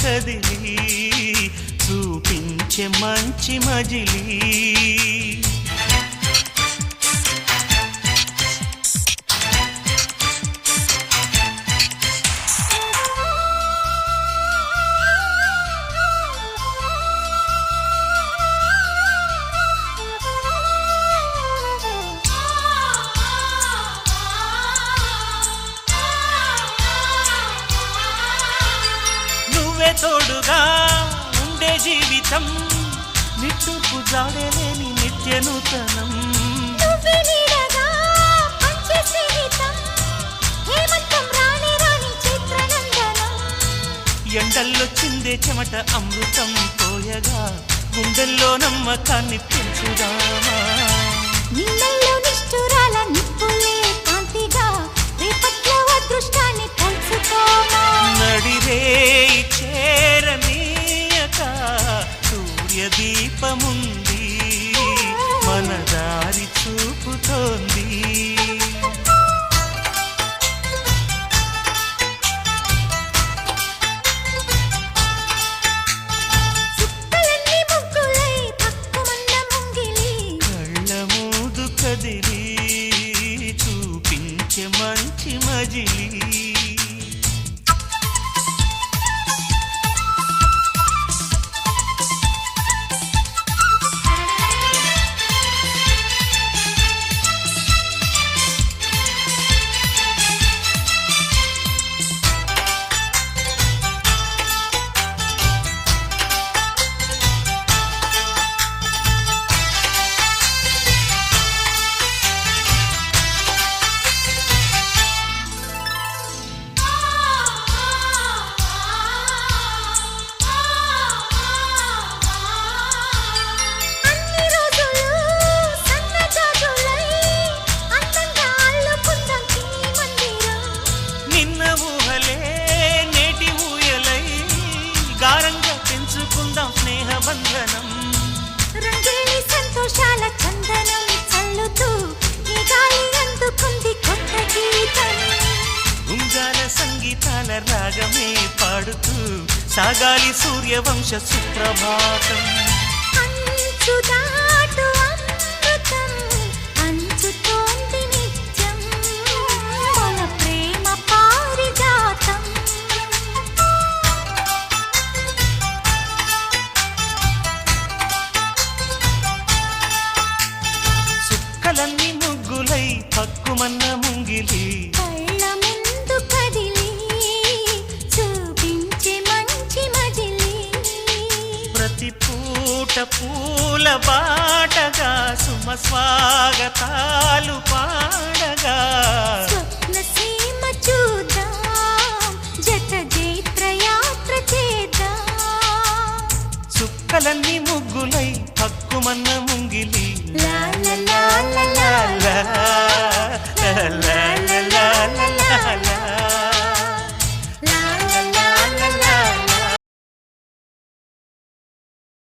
కదిలి చూపించే మంచి మజిలీ తోడుగా ఉండే జీవితం నిట్టుకు జాడలేని నిత్య నూతనం ఎండల్లో చిందే చెమట అమృతం పోయగా గుండెల్లో నమ్మకాన్ని పెంచుదామా నిన్నల్లో నిష్ఠురాల నిప్పులే కాంతిగా రేపట్లో అదృష్టాన్ని పంచుకోమా నడిరే చేరనీయక సూర్యదీపముంది మన దారి చూపుతోంది కళ్ళ మూదు కదిలి చూపించే మంచి మజిలీ స్నేహబంధనం రంగేలి సంతోషాల చందనం చల్లుతూ ఈ గాలి అందుకుంది కొత్త గీతం ఉంగాల సంగీతాల రాగమే పాడుతూ సాగాలి సూర్యవంశ సుప్రభాతం అంచు దాటు అమృతం అంచుతోంది నిత్యం మన ప్రేమ పారిజాతం కలన్ని ముగ్గులై పక్కుమన్న ముంగిలి కళ్ళ ముందు కదిలి చూపించే మంచి మజిలీ ప్రతి పూట పూల బాటగా సుమ స్వాగతాలు పాడగా స్వప్న సీమ చూద్దాం జత జైత్రయాత్ర చేద్దాం చుక్కలన్నీ ముగ్గులై పక్కుమన్న ముంగిలి లా లా లా లా లా లా లా లా లా లా